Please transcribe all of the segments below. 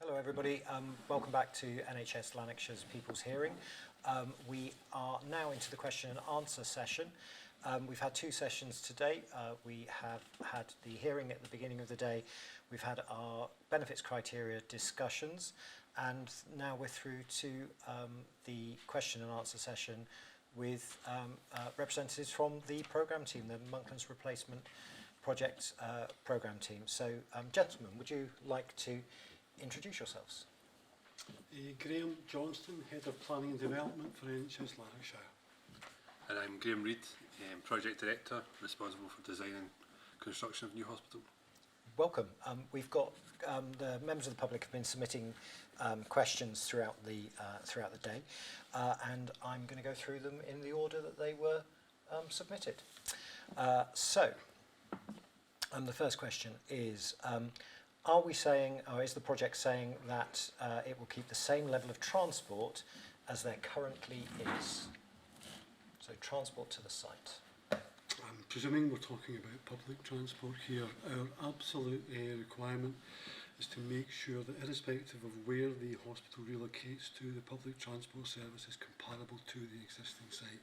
Hello everybody, welcome back to NHS Lanarkshire's People's Hearing. We are now into the question and answer session. We've had two sessions today. We have had the hearing at the beginning of the day. We've had our benefits criteria discussions, and now we're through to the question and answer session with representatives from the programme team, the Monklands Replacement Project programme team. So gentlemen, would you like to introduce yourselves? Graham Johnston, Head of Planning and Development for NHS Lanarkshire. And I'm Graham Reid, Project Director, responsible for design and construction of new hospital. Welcome. We've got the members of the public have been submitting questions throughout the day, and I'm going to go through them in the order that they were submitted. So, the first question is, are we saying, or is the project saying that it will keep the same level of transport as there currently is? So transport to the site. I'm presuming we're talking about public transport here. Our absolute requirement is to make sure that irrespective of where the hospital relocates to, the public transport service is comparable to the existing site.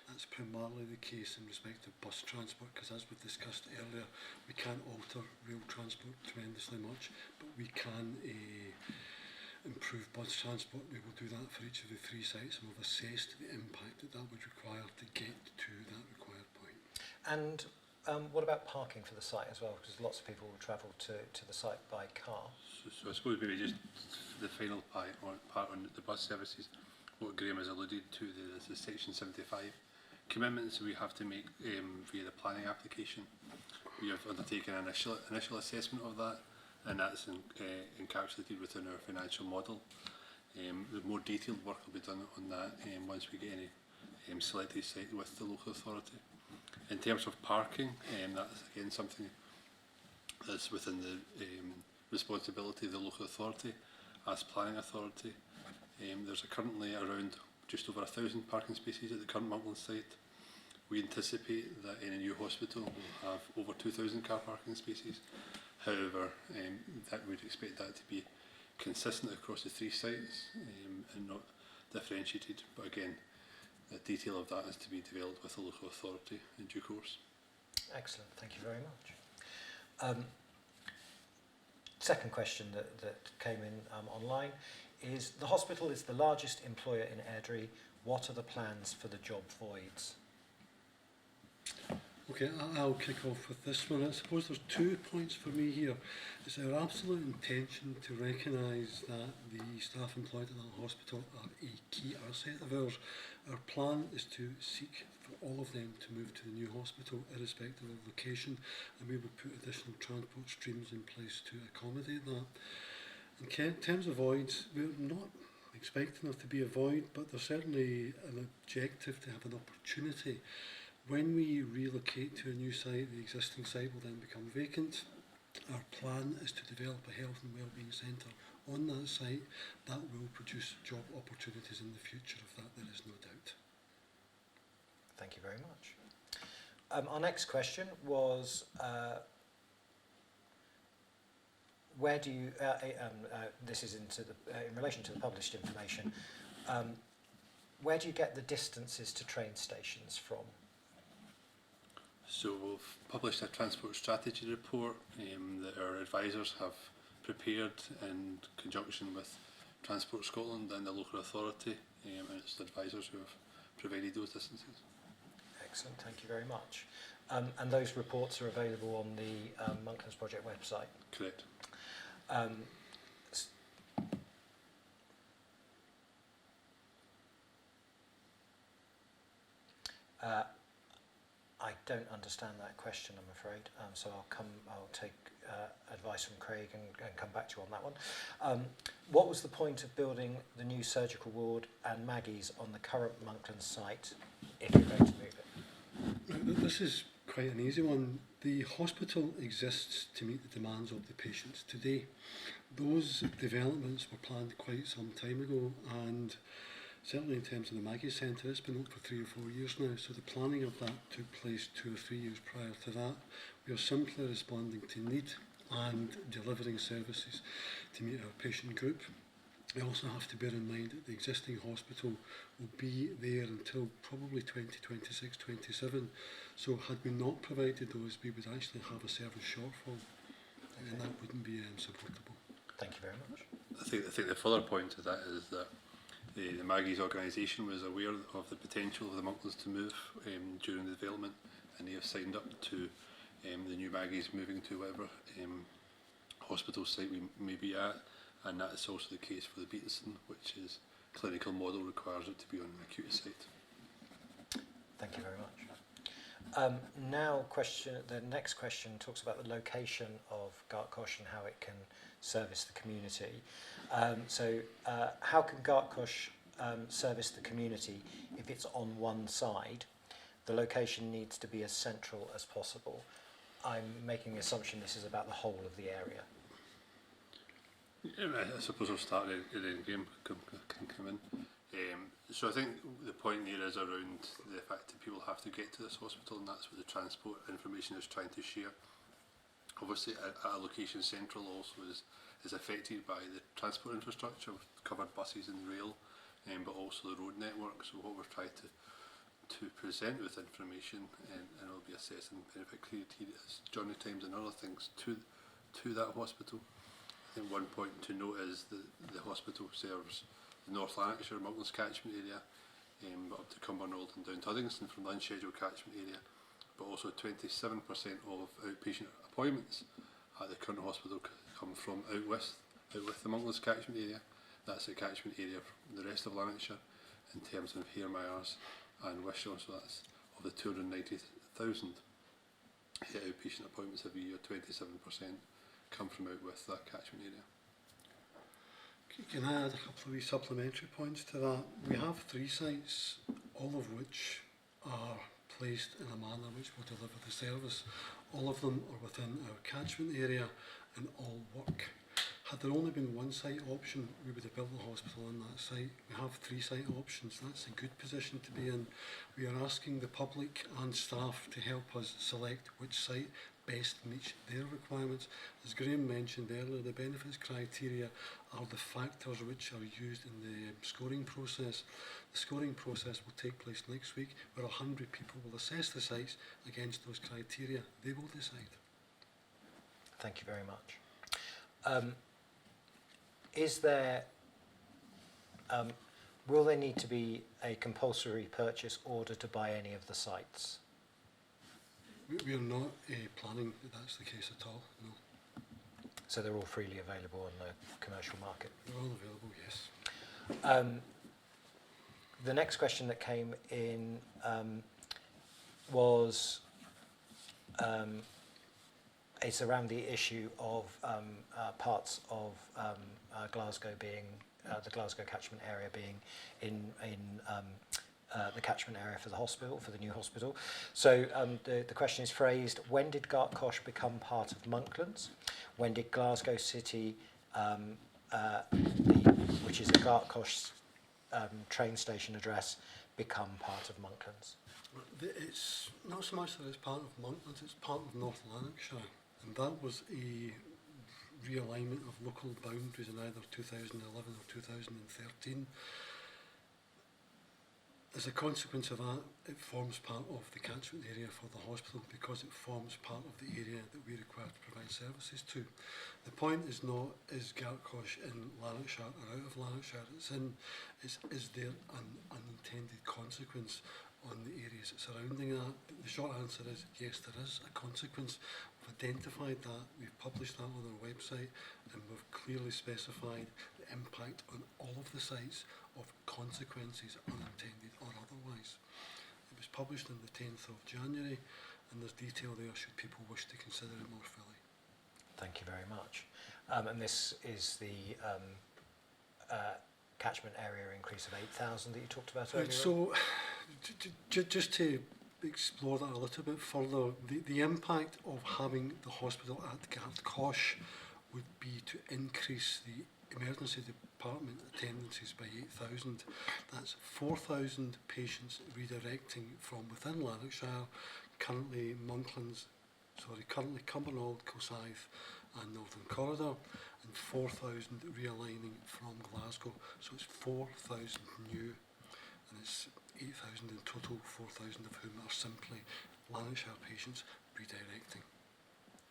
That's primarily the case in respect of bus transport, because as we've discussed earlier, we can't alter rail transport tremendously much, but we can improve bus transport. We will do that for each of the three sites, and we've assessed the impact that would require to get to that required point. And what about parking for the site as well? Because lots of people will travel to the site by car. So I suppose maybe just the final part on the bus services, what Graham has alluded to, the Section 75 commitments we have to make via the planning application. We have undertaken an initial assessment of that, and that's encapsulated within our financial model. The more detailed work will be done on that once we get any selected site with the local authority. In terms of parking, that's again something that's within the responsibility of the local authority as planning authority. There's currently around just over 1,000 parking spaces at the current Monklands site. We anticipate that in a new hospital we'll have over 2,000 car parking spaces. However, that would expect that to be consistent across the three sites and not differentiated. But again, the detail of that is to be developed with the local authority in due course. Excellent, thank you very much. Second question that came in online is, the hospital is the largest employer in Airdrie. What are the plans for the job voids? Okay, I'll kick off with this one. I suppose there's 2 points for me here. It's our absolute intention to recognise that the staff employed at that hospital are a key asset of ours. Our plan is to seek for all of them to move to the new hospital, irrespective of location, and we will put additional transport streams in place to accommodate that. In terms of voids, we're not expecting there to be a void, but there's certainly an objective to have an opportunity. When we relocate to a new site, the existing site will then become vacant. Our plan is to develop a health and wellbeing centre on that site that will produce job opportunities in the future. Of that, there is no doubt. Thank you very much. Our next question was, where do you, this is into in relation to the published information, where do you get the distances to train stations from? So we've published a transport strategy report that our advisors have prepared in conjunction with Transport Scotland and the local authority, and it's the advisors who have provided those distances. Excellent, thank you very much. And those reports are available on the Monklands Project website? Correct. I don't understand that question, I'm afraid. So I'll take advice from Craig and come back to you on that one. What was the point of building the new surgical ward and Maggie's on the current Monklands site if you're going to move it? This is quite an easy one. The hospital exists to meet the demands of the patients today. Those developments were planned quite some time ago, and certainly in terms of the Maggie Centre, it's been up for 3 or 4 years now, so the planning of that took place 2 or 3 years prior to that. We are simply responding to need and delivering services to meet our patient group. We also have to bear in mind that the existing hospital will be there until probably 2026-27. So had we not provided those, we would actually have a service shortfall, and that wouldn't be supportable. Thank you very much. I think the further point to that is that the Maggie's organisation was aware of the potential of the Monklands to move during the development, and they have signed up to the new Maggie's moving to whatever hospital site we may be at, and that is also the case for the Beatonson, which is clinical model requires it to be on an acute site. Thank you very much. Now, the next question talks about the location of Gartcosh and how it can service the community. How can Gartcosh service the community if it's on one side? The location needs to be as central as possible. I'm making the assumption this is about the whole of the area. I suppose I'll start and then Graham can come in. So I think the point here is around the fact that people have to get to this hospital, and that's what the transport information is trying to share. Obviously, a location central also is affected by the transport infrastructure, covered buses and rail, but also the road network. So what we're trying to present with information, and it'll be assessing benefit criteria, journey times and other things to that hospital. I think one point to note is that the hospital serves the North Lanarkshire Monklands catchment area, but up to Cumbernauld and down to Uddingston from the unscheduled catchment area, but also 27% of outpatient appointments at the current hospital come from out with the Monklands catchment area. That's the catchment area from the rest of Lanarkshire in terms of Hairmyres and Wishaw, so that's of the 290,000 outpatient appointments every year, 27% come from out with that catchment area. Can I add a couple of wee supplementary points to that? We have 3 sites, all of which are placed in a manner which will deliver the service. All of them are within our catchment area and all work. Had there only been one site option, we would have built the hospital on that site. We have 3 site options. That's a good position to be in. We are asking the public and staff to help us select which site best meets their requirements. As Graham mentioned earlier, the benefits criteria are the factors which are used in the scoring process. The scoring process will take place next week, where 100 people will assess the sites against those criteria. They will decide. Thank you very much. Is there, will there need to be a compulsory purchase order to buy any of the sites? We are not planning that that's the case at all, no. So they're all freely available on the commercial market? They're all available, yes. The next question that came in was it's around the issue of parts of Glasgow being, the Glasgow catchment area being in the catchment area for the hospital, for the new hospital. So the question is phrased: when did Gartcosh become part of Monklands? When did Glasgow City, which is a Gartcosh train station address, become part of Monklands? It's not so much that it's part of Monklands, it's part of North Lanarkshire. And that was a realignment of local boundaries in either 2011 or 2013. As a consequence of that, it forms part of the catchment area for the hospital because it forms part of the area that we require to provide services to. The point is not, is Gartcosh in Lanarkshire or out of Lanarkshire? Is there an unintended consequence on the areas surrounding that? The short answer is yes, there is a consequence. We've identified that, we've published that on our website, and we've clearly specified the impact on all of the sites of consequences, unintended or otherwise. It was published on the 10th of January, and there's detail there should people wish to consider it more fully. Thank you very much. And this is the catchment area increase of 8,000 that you talked about earlier? So, just to explore that a little bit further, the impact of having the hospital at Gartcosh would be to increase the emergency department attendances by 8,000. That's 4,000 patients redirecting from within Lanarkshire, currently Cumbernauld, Kilsyth and Northern Corridor, and 4,000 realigning from Glasgow. So it's 4,000 new, and it's 8,000 in total, 4,000 of whom are simply Lanarkshire patients redirecting.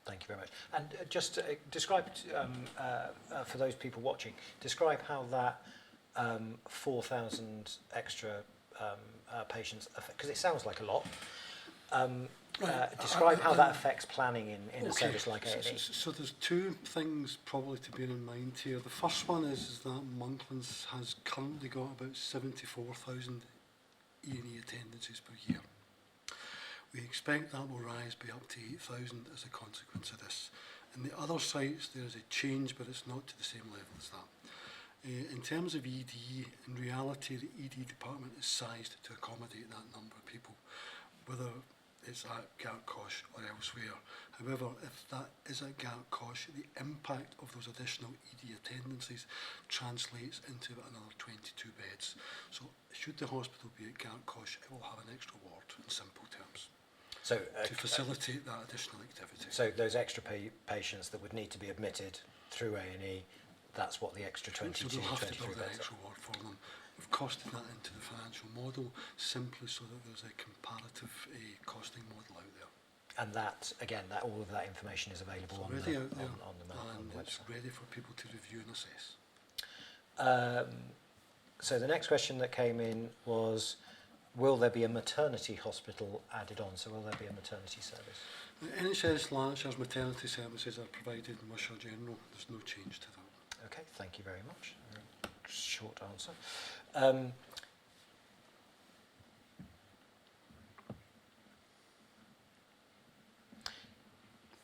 Thank you very much. And just describe, for those people watching, describe how that 4,000 extra patients, because it sounds like a lot. Describe how that affects planning in a service like A&E. So there's two things probably to bear in mind here. The first one is that Monklands has currently got about 74,000 E&E attendances per year. We expect that will rise by up to 8,000 as a consequence of this. In the other sites there is a change, but it's not to the same level as that. In terms of ED, in reality the ED department is sized to accommodate that number of people, whether it's at Gartcosh or elsewhere. However, if that is at Gartcosh, the impact of those additional ED attendances translates into another 22 beds. So should the hospital be at Gartcosh, it will have an extra ward in simple terms. So, to facilitate that additional activity. So those extra patients that would need to be admitted through A&E, that's what the extra 22, so we'll have to 23 build an beds extra ward for them. We've costed that into the financial model simply so that there's a comparative costing model out there. And that, again, that all of that information is available on the It's website. ready for people to review and assess. So the next question that came in was, will there be a maternity hospital added on? So will there be a maternity service? The NHS Lancashire's maternity services are provided in Wishaw General. There's no change to that. Okay, thank you very much. Short answer.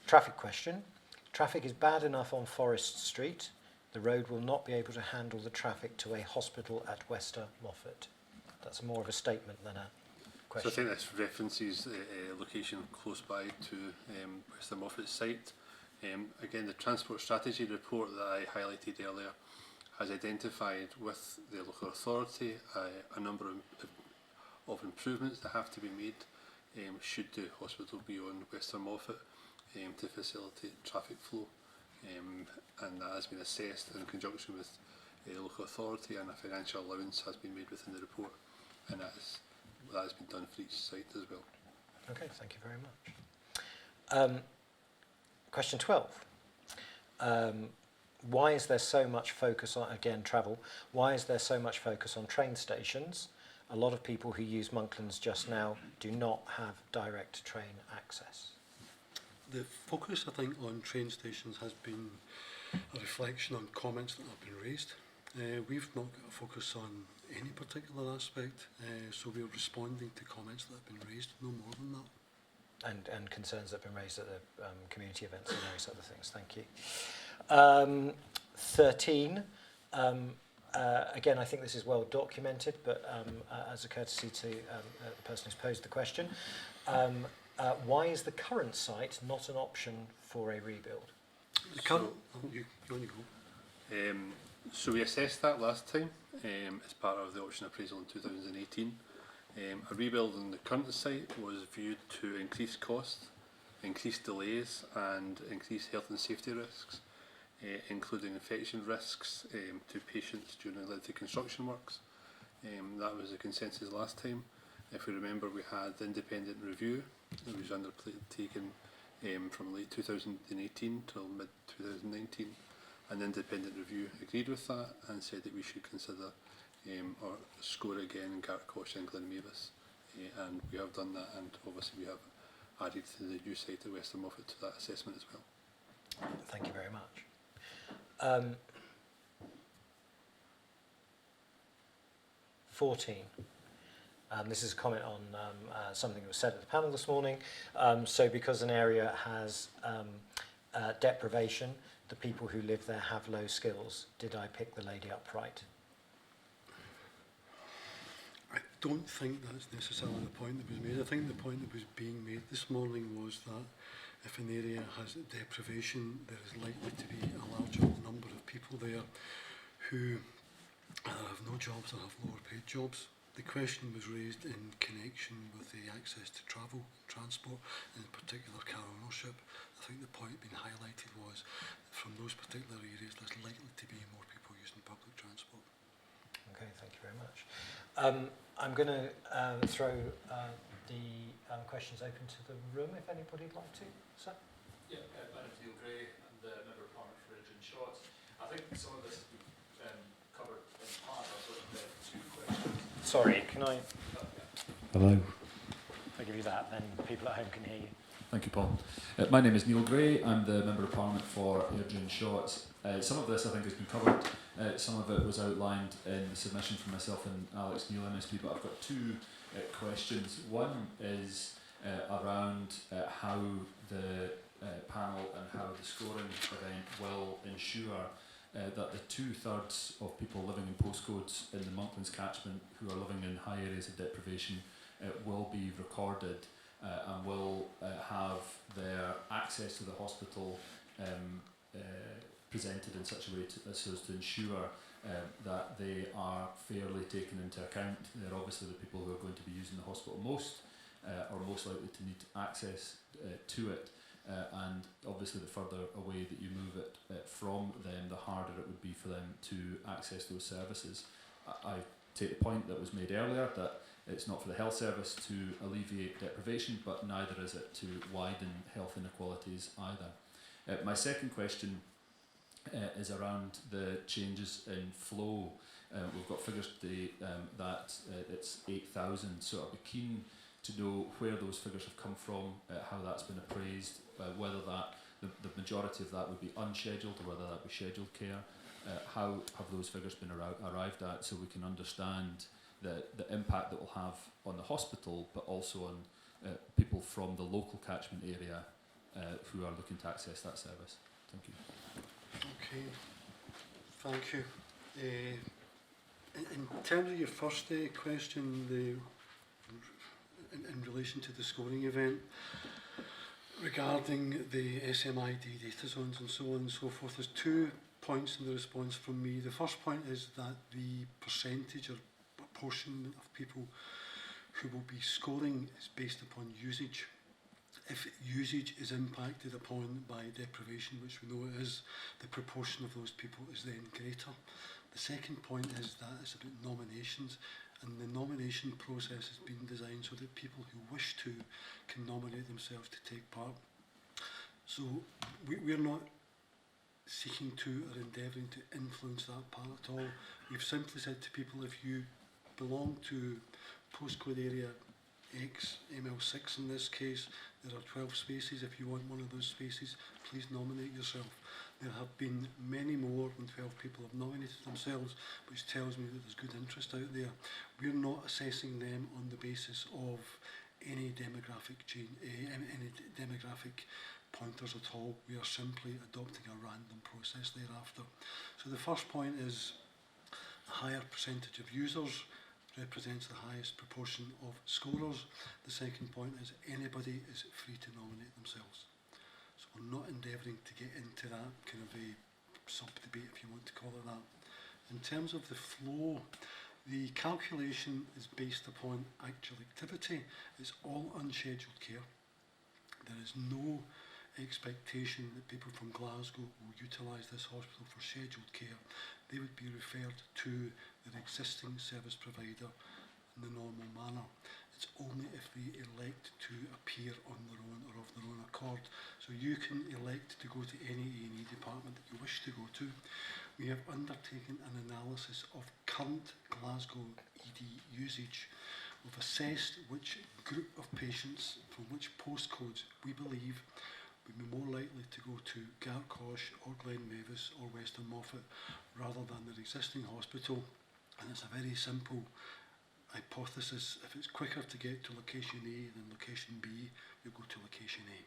Traffic question. Traffic is bad enough on Forest Street. The road will not be able to handle the traffic to a hospital at Wester Moffat. That's more of a statement than a question. So I think this references a location close by to Wester Moffat's site. Again, the transport strategy report that I highlighted earlier has identified with the local authority a number of improvements that have to be made should the hospital be on Wester Moffat to facilitate traffic flow, and that has been assessed in conjunction with the local authority, and a financial allowance has been made within the report, and that has been done for each site as well. Okay, thank you very much. Question 12. Why is there so much focus on, again, travel, why is there so much focus on train stations? A lot of people who use Monklands just now do not have direct train access. The focus, I think, on train stations has been a reflection on comments that have been raised. We've not got a focus on any particular aspect, so we're responding to comments that have been raised, no more than that. And concerns that have been raised at the community events and various other things. Thank you. 13. Again, I think this is well documented, but as a courtesy to the person who's posed the question, why is the current site not an option for a rebuild? The current, you want to go? So we assessed that last time as part of the option appraisal in 2018. A rebuild on the current site was viewed to increase costs, increase delays and increase health and safety risks, including infection risks to patients during lengthy construction works. That was the consensus last time. If we remember, we had the independent review that was undertaken from late 2018 till mid 2019. An independent review agreed with that and said that we should consider or score again in Gartcosh and Glen Mavis, and we have done that, and obviously we have added to the new site at Wester Moffat to that assessment as well. Thank you very much. 14. This is a comment on something that was said at the panel this morning. So because an area has deprivation, the people who live there have low skills. Did I pick the lady up right? I don't think that's necessarily the point that was made. I think the point that was being made this morning was that if an area has deprivation, there is likely to be a larger number of people there who either have no jobs or have lower paid jobs. The question was raised in connection with the access to travel, transport, and in particular car ownership. I think the point being highlighted was that from those particular areas there's likely to be more people using public transport. Okay, thank you very much. I'm going to throw the questions open to the room if anybody would like to. Sir? Yeah, my name's Neil Gray. I'm the Member of Parliament for Ridge and Shot. I think some of this has been covered in part. I've got two questions. Sorry, can I? Hello. If I give you that, then people at home can hear you. Thank you, Paul. My name is Neil Gray. I'm the Member of Parliament for Airdrie and Shot. Some of this I think has been covered. Some of it was outlined in the submission from myself and Alex Neil, MSP, but I've got two questions. One is around how the panel and how the scoring event will ensure that the 2/3 of people living in postcodes in the Monklands catchment who are living in high areas of deprivation will be recorded and will have their access to the hospital presented in such a way as to ensure that they are fairly taken into account. They're obviously the people who are going to be using the hospital most or most likely to need access to it. And obviously the further away that you move it from them, the harder it would be for them to access those services. I take the point that was made earlier that it's not for the health service to alleviate deprivation, but neither is it to widen health inequalities either. My second question is around the changes in flow. We've got figures today that it's 8,000, so I'd be keen to know where those figures have come from, how that's been appraised, whether that the majority of that would be unscheduled or whether that would be scheduled care. How have those figures been arrived at, so we can understand the impact that will have on the hospital, but also on people from the local catchment area who are looking to access that service. Thank you. Okay, thank you. In terms of your first question, in relation to the scoring event, regarding the SMID data zones and so on and so forth, there's 2 points in the response from me. The first point is that the percentage or proportion of people who will be scoring is based upon usage. If usage is impacted upon by deprivation, which we know it is, the proportion of those people is then greater. The second point is that it's about nominations, and the nomination process has been designed so that people who wish to can nominate themselves to take part. So we're not seeking to or endeavouring to influence that part at all. We've simply said to people, if you belong to postcode area X, ML6 in this case, there are 12 spaces. If you want one of those spaces, please nominate yourself. There have been many more than 12 people have nominated themselves, which tells me that there's good interest out there. We're not assessing them on the basis of any demographic change, any demographic pointers at all. We are simply adopting a random process thereafter. So the first point is a higher percentage of users represents the highest proportion of scorers. The second point is anybody is free to nominate themselves. So we're not endeavouring to get into that kind of a sub-debate, if you want to call it that. In terms of the flow, the calculation is based upon actual activity. It's all unscheduled care. There is no expectation that people from Glasgow will utilise this hospital for scheduled care. They would be referred to their existing service provider in the normal manner. It's only if they elect to appear on their own or of their own accord. So you can elect to go to any A&E department that you wish to go to. We have undertaken an analysis of current Glasgow ED usage. We've assessed which group of patients from which postcodes we believe would be more likely to go to Garcosh or Glen Mavis or Western Moffat rather than their existing hospital. And it's a very simple hypothesis. If it's quicker to get to location A than location B, you'll go to location A.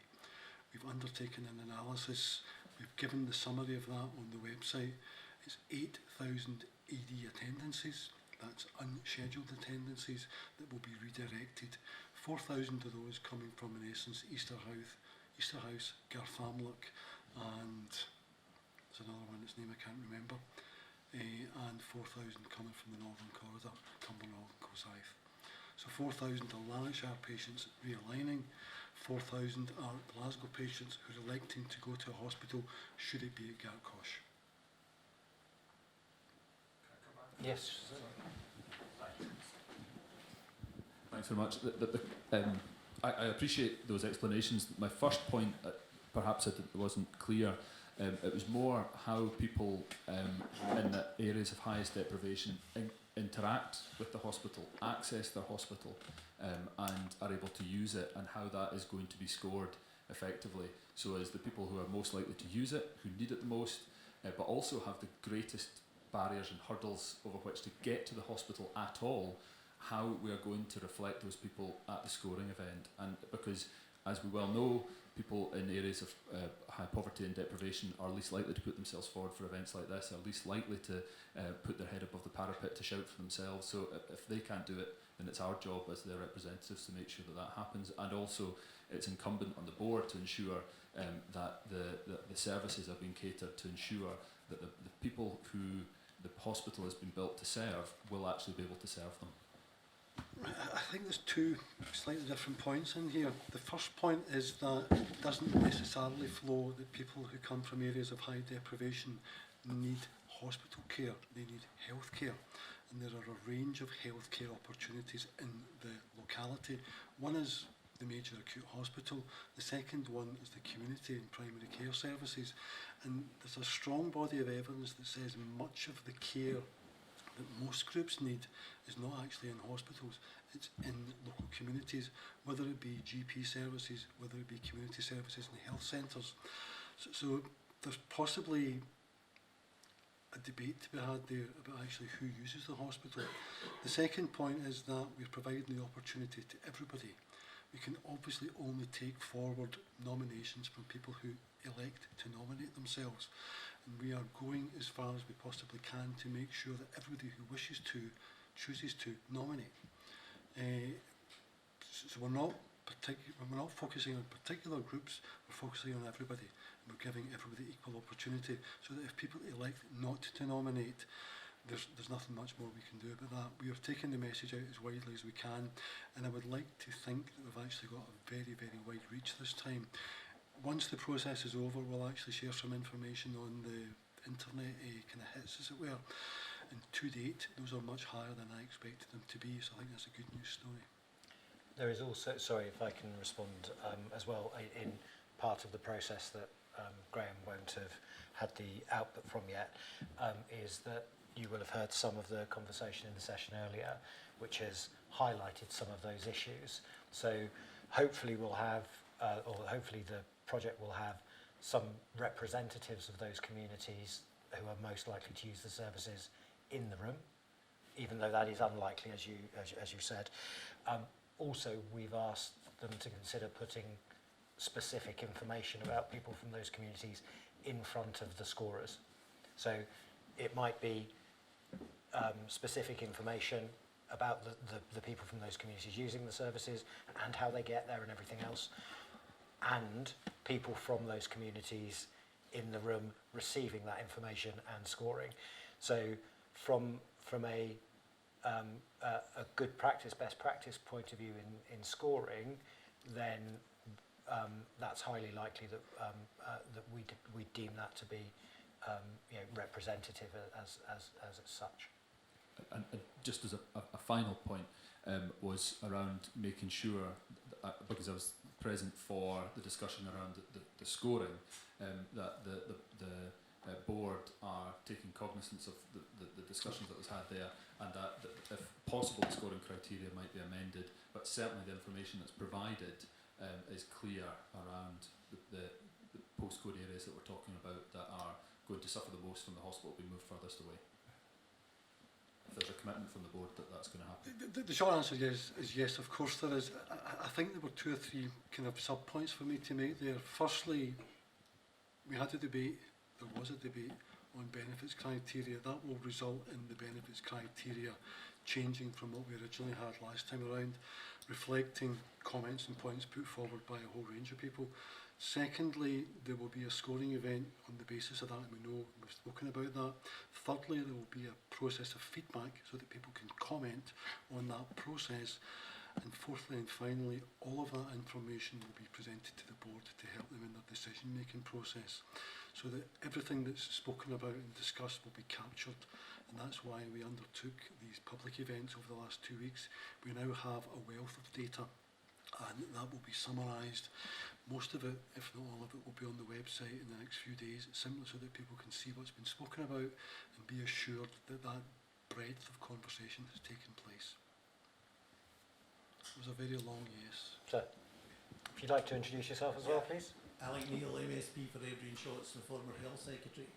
We've undertaken an analysis. We've given the summary of that on the website. It's 8,000 ED attendances. That's unscheduled attendances that will be redirected. 4,000 of those coming from, in essence, Easterhouse, Garthamlock, and there's another one, its name I can't remember, and 4,000 coming from the Northern Corridor, Cumbernauld and Cosaith. So 4,000 are Lanarkshire patients realigning, 4,000 are Glasgow patients who are electing to go to a hospital should it be at Gartcosh. Can I come back? Yes. Thanks very much. I appreciate those explanations. My first point, perhaps it wasn't clear. It was more how people in the areas of highest deprivation interact with the hospital, access their hospital, and are able to use it, and how that is going to be scored effectively. So as the people who are most likely to use it, who need it the most, but also have the greatest barriers and hurdles over which to get to the hospital at all, how we are going to reflect those people at the scoring event. And because, as we well know, people in areas of high poverty and deprivation are least likely to put themselves forward for events like this, are least likely to put their head above the parapet to shout for themselves. So if they can't do it, then it's our job as their representatives to make sure that that happens. And also, it's incumbent on the board to ensure that the services are being catered to ensure that the people who the hospital has been built to serve will actually be able to serve them. I think there's two slightly different points in here. The first point is that it doesn't necessarily flow that people who come from areas of high deprivation need hospital care, they need health care. And there are a range of healthcare opportunities in the locality. One is the major acute hospital, the second one is the community and primary care services. And there's a strong body of evidence that says much of the care that most groups need is not actually in hospitals, it's in local communities, whether it be GP services, whether it be community services and health centres. So there's possibly a debate to be had there about actually who uses the hospital. The second point is that we're providing the opportunity to everybody. We can obviously only take forward nominations from people who elect to nominate themselves. And we are going as far as we possibly can to make sure that everybody who wishes to chooses to nominate. So we're not focusing on particular groups, we're focusing on everybody. And we're giving everybody equal opportunity so that if people elect not to nominate, there's nothing much more we can do about that. We have taken the message out as widely as we can, and I would like to think that we've actually got a very, very wide reach this time. Once the process is over, we'll actually share some information on the internet kind of hits, as it were. And to date, those are much higher than I expected them to be, so I think that's a good news story. There is also, sorry if I can respond as well, in part of the process that Graham won't have had the output from yet, is that you will have heard some of the conversation in the session earlier, which has highlighted some of those issues. So hopefully we'll have, or hopefully the project will have some representatives of those communities who are most likely to use the services in the room, even though that is unlikely, as you said. Also, we've asked them to consider putting specific information about people from those communities in front of the scorers. So it might be specific information about the people from those communities using the services and how they get there and everything else, and people from those communities in the room receiving that information and scoring. So from a good practice, best practice point of view in scoring, then that's highly likely that that we deem that to be representative as such. And just as a final point was around making sure, because I was present for the discussion around the scoring, that the board are taking cognizance of the discussions that was had there, and that if possible the scoring criteria might be amended, but certainly the information that's provided is clear around the postcode areas that we're talking about that are going to suffer the most from the hospital being moved furthest away. If there's a commitment from the board that that's going to happen. The short answer is yes, of course there is. I think there were 2 or 3 kind of sub-points for me to make there. Firstly, we had a debate, there was a debate on benefits criteria. That will result in the benefits criteria changing from what we originally had last time around, reflecting comments and points put forward by a whole range of people. Secondly, there will be a scoring event on the basis of that, and we know we've spoken about that. Thirdly, there will be a process of feedback so that people can comment on that process. And fourthly and finally, all of that information will be presented to the board to help them in their decision-making process, so that everything that's spoken about and discussed will be captured. And that's why we undertook these public events over the last 2 weeks. We now have a wealth of data, and that will be summarised. Most of it, if not all of it, will be on the website in the next few days, simply so that people can see what's been spoken about and be assured that that breadth of conversation has taken place. It was a very long yes. So, if you'd like to introduce yourself as well, please. Alec Neil, MSP for Airdrie and Shotts, the former Health Secretary.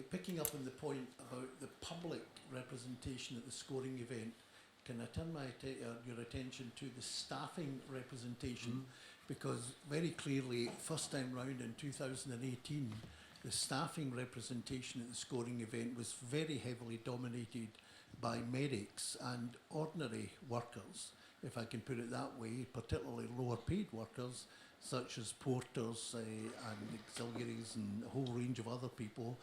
Picking up on the point about the public representation at the scoring event, can I turn your attention to the staffing representation? Because very clearly, first time round in 2018, the staffing representation at the scoring event was very heavily dominated by medics and ordinary workers, if I can put it that way, particularly lower paid workers such as porters and auxiliaries and a whole range of other people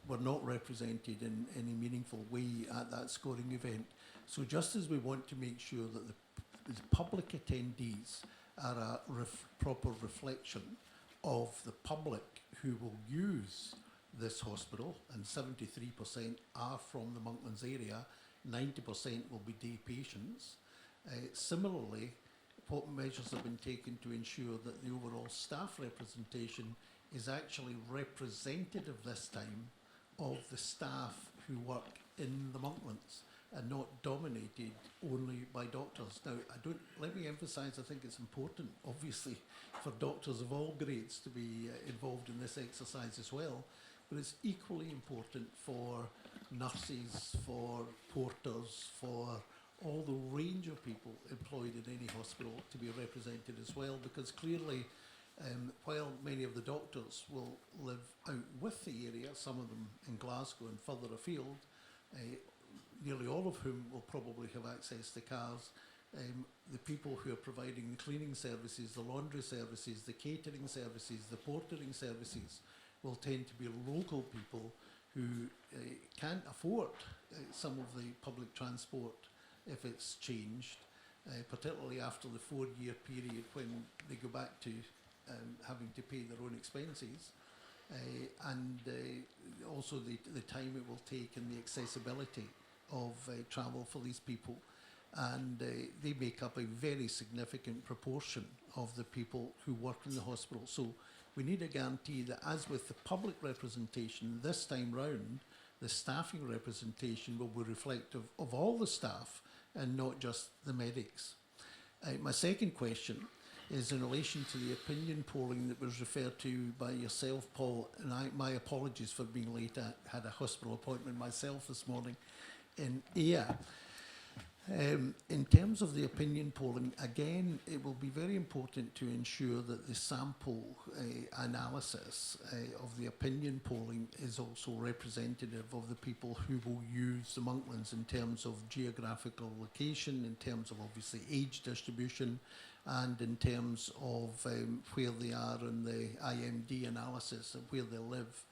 were not represented in any meaningful way at that scoring event. So just as we want to make sure that the public attendees are a proper reflection of the public who will use this hospital, and 73% are from the Monklands area, 90% will be day patients. Similarly, what measures have been taken to ensure that the overall staff representation is actually representative this time of the staff who work in the Monklands and not dominated only by doctors. Now, let me emphasise, I think it's important, obviously, for doctors of all grades to be involved in this exercise as well, but it's equally important for nurses, for porters, for all the range of people employed in any hospital to be represented as well, because clearly, while many of the doctors will live out with the area, some of them in Glasgow and further afield, nearly all of whom will probably have access to cars, the people who are providing the cleaning services, the laundry services, the catering services, the portering services will tend to be local people who can't afford some of the public transport if it's changed, particularly after the 4-year period when they go back to having to pay their own expenses, and also the time it will take and the accessibility of travel for these people. And they make up a very significant proportion of the people who work in the hospital. So we need a guarantee that, as with the public representation, this time round, the staffing representation will be reflective of all the staff and not just the medics. My second question is in relation to the opinion polling that was referred to by yourself, Paul, and my apologies for being late. I had a hospital appointment myself this morning in Ayr. In terms of the opinion polling, again, it will be very important to ensure that the sample analysis of the opinion polling is also representative of the people who will use the Monklands in terms of geographical location, in terms of obviously age distribution, and in terms of where they are in the IMD analysis of where they live,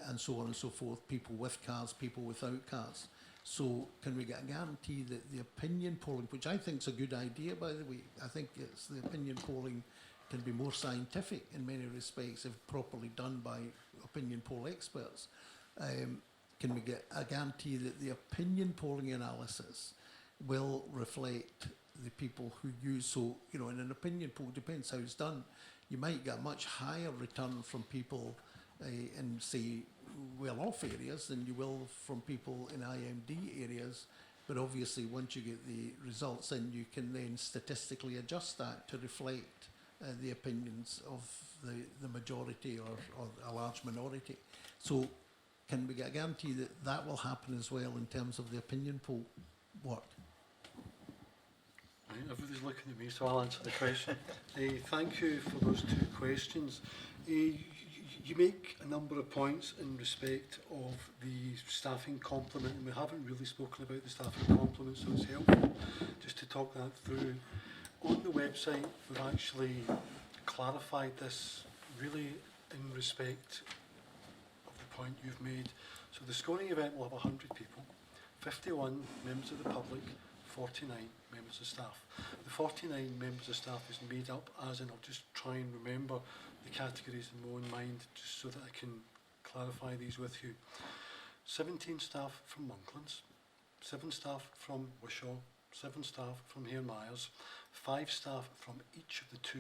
and so on and so forth, people with cars, people without cars. So can we get a guarantee that the opinion polling, which I think is a good idea, by the way, I think it's the opinion polling can be more scientific in many respects if properly done by opinion poll experts. Can we get a guarantee that the opinion polling analysis will reflect the people who use, so, you know, in an opinion poll, depends how it's done, you might get a much higher return from people in, say, well-off areas than you will from people in IMD areas, but obviously once you get the results in, you can then statistically adjust that to reflect the opinions of the majority or a large minority. So can we get a guarantee that that will happen as well in terms of the opinion poll work? Right, everybody's looking at me, so I'll answer the question. Thank you for those two questions. You make a number of points in respect of the staffing complement, and we haven't really spoken about the staffing complement, so it's helpful just to talk that through. On the website, we've actually clarified this really in respect of the point you've made. So the scoring event will have 100 people, 51 members of the public, 49 members of staff. The 49 members of staff is made up as, and I'll just try and remember the categories in my own mind just so that I can clarify these with you. 17 staff from Monklands, 7 staff from Wishaw, 7 staff from Hare Myers, 5 staff from each of the 2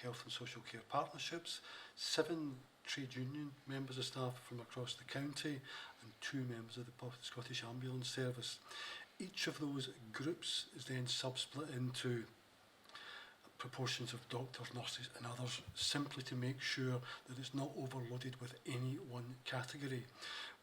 health and social care partnerships, 7 trade union members of staff from across the county, and 2 members of the Scottish Ambulance Service. Each of those groups is then sub-split into proportions of doctors, nurses and others, simply to make sure that it's not overloaded with any one category.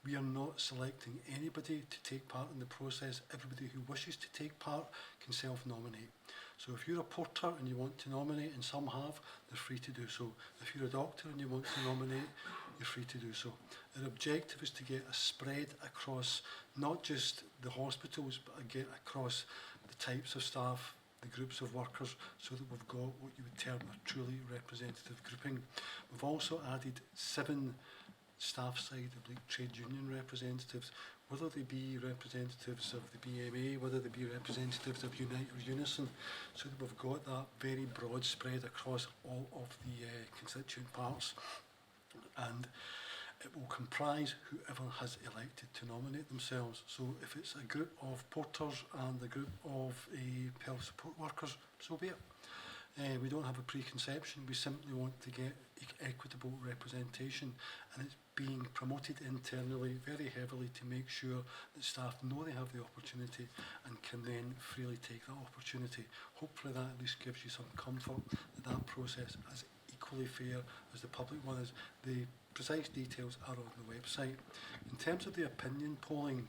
We are not selecting anybody to take part in the process. Everybody who wishes to take part can self-nominate. So if you're a porter and you want to nominate, and some have, they're free to do so. If you're a doctor and you want to nominate, you're free to do so. Our objective is to get a spread across not just the hospitals, but get across the types of staff, the groups of workers, so that we've got what you would term a truly representative grouping. We've also added 7 staff side oblique trade union representatives, whether they be representatives of the BMA, whether they be representatives of Unite or Unison, so that we've got that very broad spread across all of the constituent parts. And it will comprise whoever has elected to nominate themselves. So if it's a group of porters and a group of health support workers, so be it. We don't have a preconception, we simply want to get equitable representation, and it's being promoted internally very heavily to make sure that staff know they have the opportunity and can then freely take that opportunity. Hopefully that at least gives you some comfort that that process is equally fair as the public one is. The precise details are on the website. In terms of the opinion polling,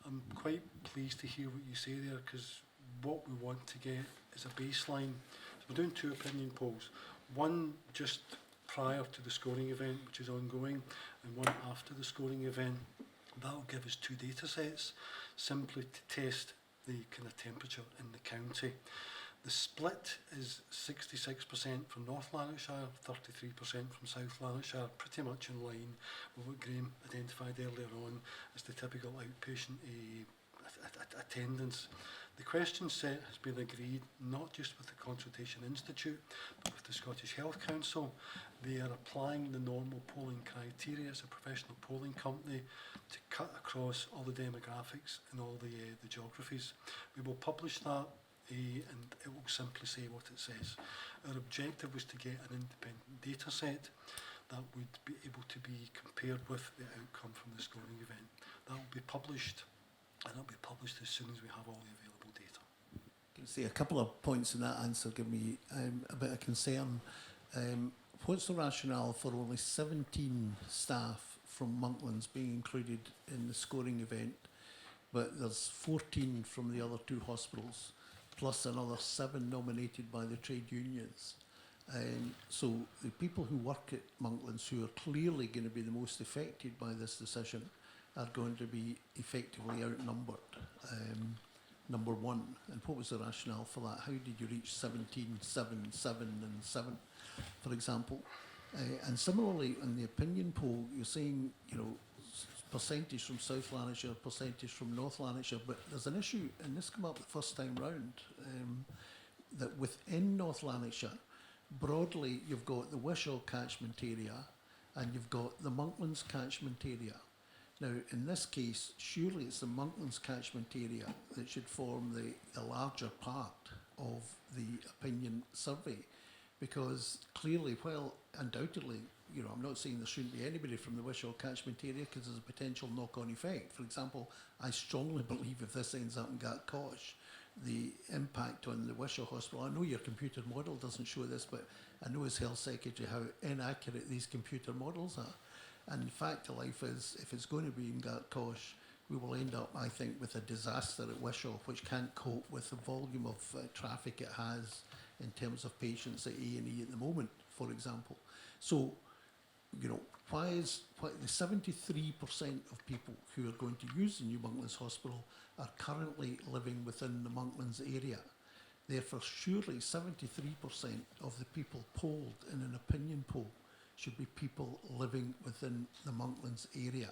I'm quite pleased to hear what you say there, because what we want to get is a baseline. So we're doing 2 opinion polls, one just prior to the scoring event, which is ongoing, and one after the scoring event. That'll give us 2 data sets, simply to test the kind of temperature in the county. The split is 66% from North Lanarkshire, 33% from South Lanarkshire, pretty much in line with what Graham identified earlier on as the typical outpatient attendance. The question set has been agreed not just with the Consultation Institute, but with the Scottish Health Council. They are applying the normal polling criteria as a professional polling company to cut across all the demographics and all the geographies. We will publish that and it will simply say what it says. Our objective was to get an independent data set that would be able to be compared with the outcome from the scoring event. That will be published, and it will be published as soon as we have all the available data. I can say a couple of points in that answer give me a bit of concern. What's the rationale for only 17 staff from Monklands being included in the scoring event, but there's 14 from the other 2 hospitals, plus another 7 nominated by the trade unions? So the people who work at Monklands, who are clearly going to be the most affected by this decision, are going to be effectively outnumbered. Number one. And what was the rationale for that? How did you reach 17, 7, 7 and 7, for example? And similarly, in the opinion poll, you're saying, you know, percentage from South Lanarkshire, percentage from North Lanarkshire, but there's an issue, and this came up the first time round, that within North Lanarkshire, broadly, you've got the Wishaw catchment area and you've got the Monklands catchment area. Now, in this case, surely it's the Monklands catchment area that should form the larger part of the opinion survey, because clearly, while undoubtedly, you know, I'm not saying there shouldn't be anybody from the Wishaw catchment area because there's a potential knock-on effect. For example, I strongly believe if this ends up in Gartcosh, the impact on the Wishaw Hospital, I know your computer model doesn't show this, but I know as Health Secretary how inaccurate these computer models are. And the fact of life is, if it's going to be in Gartcosh, we will end up, I think, with a disaster at Wishaw, which can't cope with the volume of traffic it has in terms of patients at A&E at the moment, for example. So, you know, why the 73% of people who are going to use the new Monklands Hospital are currently living within the Monklands area? Therefore, surely 73% of the people polled in an opinion poll should be people living within the Monklands area.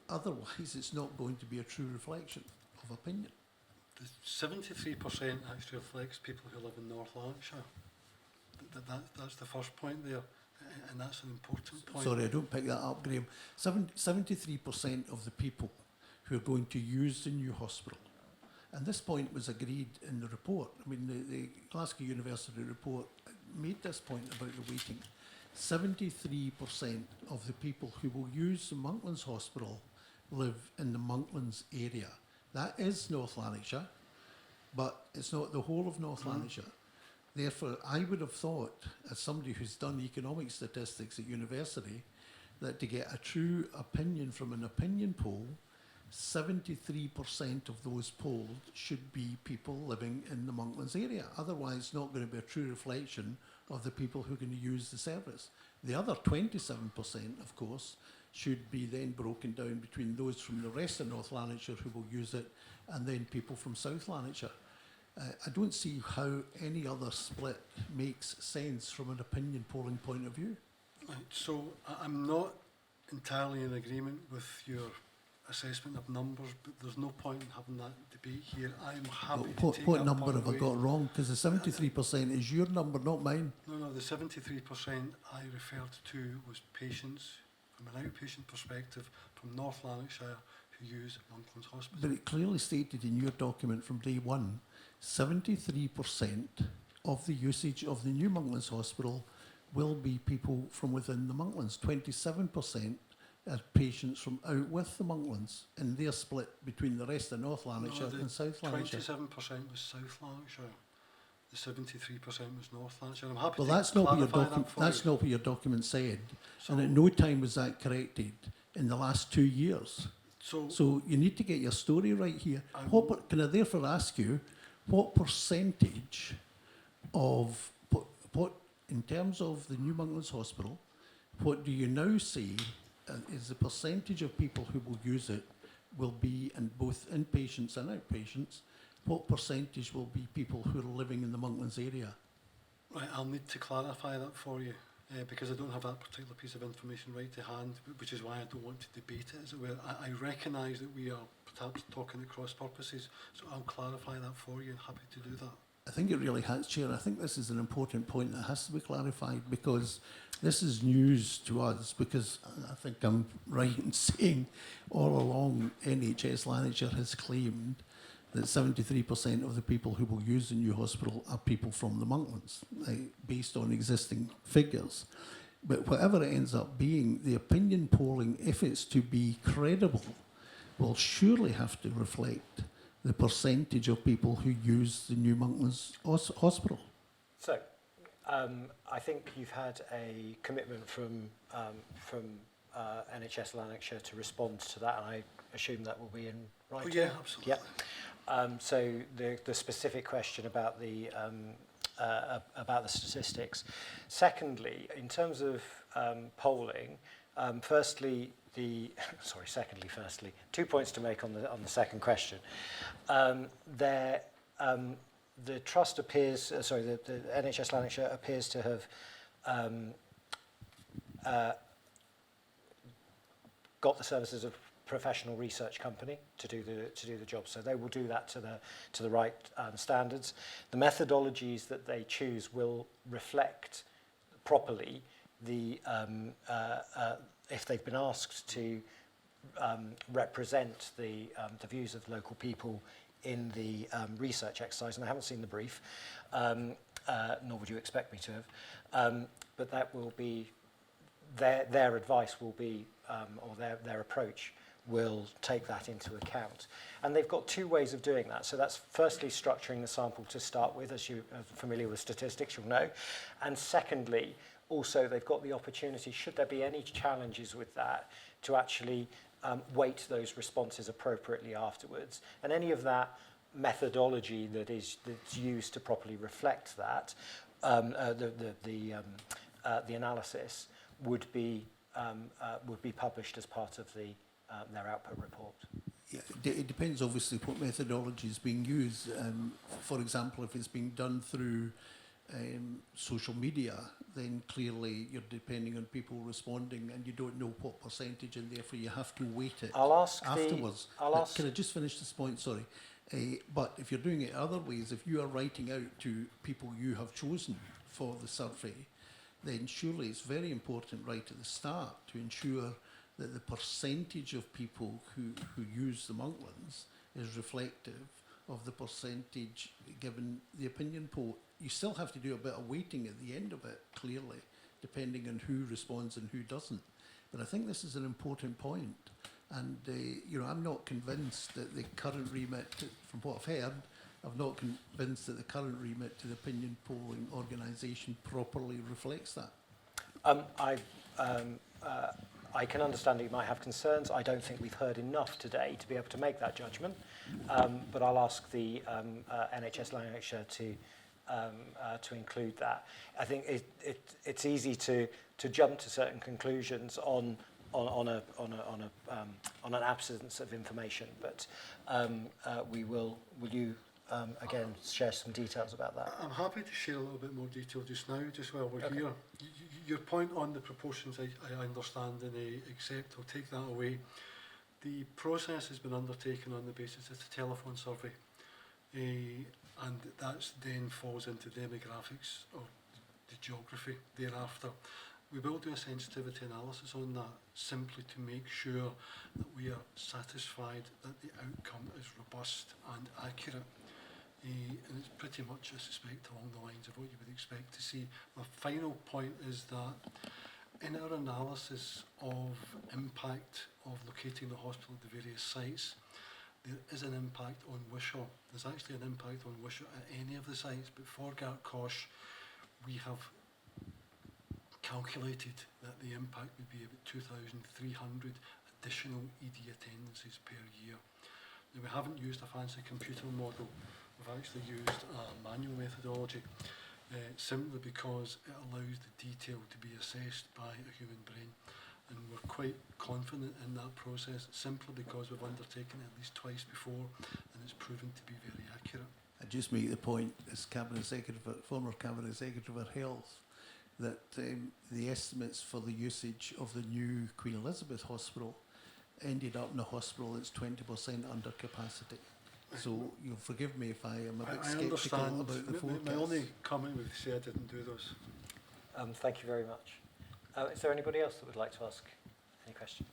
Otherwise, it's not going to be a true reflection of opinion. The 73% actually reflects people who live in North Lanarkshire. That's the first point there, and that's an important point. Sorry, I don't pick that up, Graham. 73% of the people who are going to use the new hospital, and this point was agreed in the report. I mean, the Glasgow University report made this point about the waiting. 73% of the people who will use the Monklands Hospital live in the Monklands area. That is North Lanarkshire, but it's not the whole of North Lanarkshire. Therefore, I would have thought, as somebody who's done economic statistics at university, that to get a true opinion from an opinion poll, 73% of those polled should be people living in the Monklands area. Otherwise, it's not going to be a true reflection of the people who are going to use the service. The other 27%, of course, should be then broken down between those from the rest of North Lanarkshire who will use it and then people from South Lanarkshire. I don't see how any other split makes sense from an opinion polling point of view. Right, so I'm not entirely in agreement with your assessment of numbers, but there's no point in having that debate here. I'm happy to take What that number point have I away. got wrong? Because the 73% is your number, not mine. No, the 73% I referred to was patients, from an outpatient perspective, from North Lanarkshire who use Monklands Hospital. But it clearly stated in your document from day one, 73% of the usage of the new Monklands Hospital will be people from within the Monklands. 27% are patients from out with the Monklands, and they're split between the rest of North Lanarkshire the and South Lanarkshire. 27% was South Lanarkshire. The 73% was North Lanarkshire. I'm happy Well, to that's not what your clarify that for that's you. not what your document said, So, and at no time was that corrected in the last 2 years. So you need to get your story right here. I Can I therefore ask you, what percentage of what in terms of the new Monklands Hospital, what do you now say is the percentage of people who will use it will be in both inpatients and outpatients? What percentage will be people who are living in the Monklands area? right, I'll need to clarify that for you. Because I don't have that particular piece of information right to hand, which is why I don't want to debate it, as it were. I recognise that we are perhaps talking at cross purposes, so I'll clarify that for you and happy to do that. I think it really has, Chair. I think this is an important point that has to be clarified because this is news to us, because I think I'm right in saying all along NHS Lanarkshire has claimed that 73% of the people who will use the new hospital are people from the Monklands, based on existing figures. But whatever it ends up being, the opinion polling, if it's to be credible, will surely have to reflect the percentage of people who use the new Monklands hospital. So, I think you've had a commitment from NHS Lanarkshire to respond to that, and I assume that will be in writing. Oh, yeah, absolutely. Yep. So the specific question about the statistics. Secondly, in terms of polling, firstly, 2 points to make on the second question. The trust appears, the NHS Lanarkshire appears to have got the services of professional research company to do the job, so they will do that to the right standards. The methodologies that they choose will reflect properly the if they've been asked to represent the views of local people in the research exercise, and I haven't seen the brief, nor would you expect me to have, but that will be their advice will be or their approach will take that into account. And they've got 2 ways of doing that. So that's firstly structuring the sample to start with, as you are familiar with statistics, you'll know. And secondly, also they've got the opportunity, should there be any challenges with that, to actually weight those responses appropriately afterwards. And any of that methodology that's used to properly reflect that, the analysis would be published as part of their output report. Yeah, it depends obviously what methodology is being used. For example, if it's being done through social media, then clearly you're depending on people responding, and you don't know what percentage, and therefore you have to weight it I'll ask afterwards. I'll ask. Can I just finish this point? Sorry. But if you're doing it other ways, if you are writing out to people you have chosen for the survey, then surely it's very important right at the start to ensure that the percentage of people who use the Monklands is reflective of the percentage given the opinion poll. You still have to do a bit of weighting at the end of it, clearly, depending on who responds and who doesn't. But I think this is an important point. And, I'm not convinced that the current remit, from what I've heard, I'm not convinced that the current remit to the opinion polling organisation properly reflects that. I can understand that you might have concerns. I don't think we've heard enough today to be able to make that judgment. But I'll ask the NHS Lanarkshire to include that. I think it's easy to jump to certain conclusions on an absence of information, but will you again share some details about that? I'm happy to share a little bit more detail just now, just while we're Okay. here. Your point on the proportions, I understand and I accept. I'll take that away. The process has been undertaken on the basis it's a telephone survey, and that then falls into demographics or the geography thereafter. We will do a sensitivity analysis on that, simply to make sure that we are satisfied that the outcome is robust and accurate. And it's pretty much, I suspect, along the lines of what you would expect to see. My final point is that in our analysis of impact of locating the hospital at the various sites, there is an impact on Wishaw. There's actually an impact on Wishaw at any of the sites, but for Gartcosh, we have calculated that the impact would be about 2,300 additional ED attendances per year. Now, we haven't used a fancy computer model. We've actually used a manual methodology, simply because it allows the detail to be assessed by a human brain. And we're quite confident in that process, simply because we've undertaken it at least twice before, and it's proven to be very accurate. I just make the point, as former Cabinet Secretary for Health, that the estimates for the usage of the new Queen Elizabeth Hospital ended up in a hospital that's 20% under capacity. So you'll forgive me if I am a bit sceptical about the forecast. My only comment would say I didn't do those. Thank you very much. Is there anybody else that would like to ask any questions?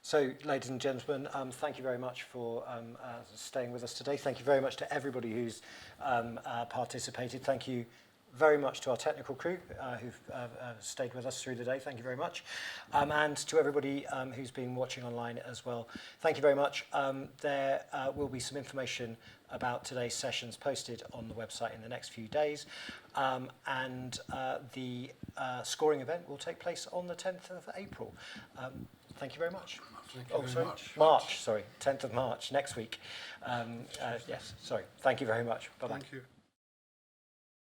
So, ladies and gentlemen, thank you very much for staying with us today. Thank you very much to everybody who's participated. Thank you very much to our technical crew who've stayed with us through the day. Thank you very much. And to everybody who's been watching online as well. Thank you very much. There will be some information about today's sessions posted on the website in the next few days. And the scoring event will take place on the 10th of April. Thank you very much. Thank you very much. March, sorry, 10th of March, next week. Yes, sorry. Thank you very much. Bye-bye. Thank you.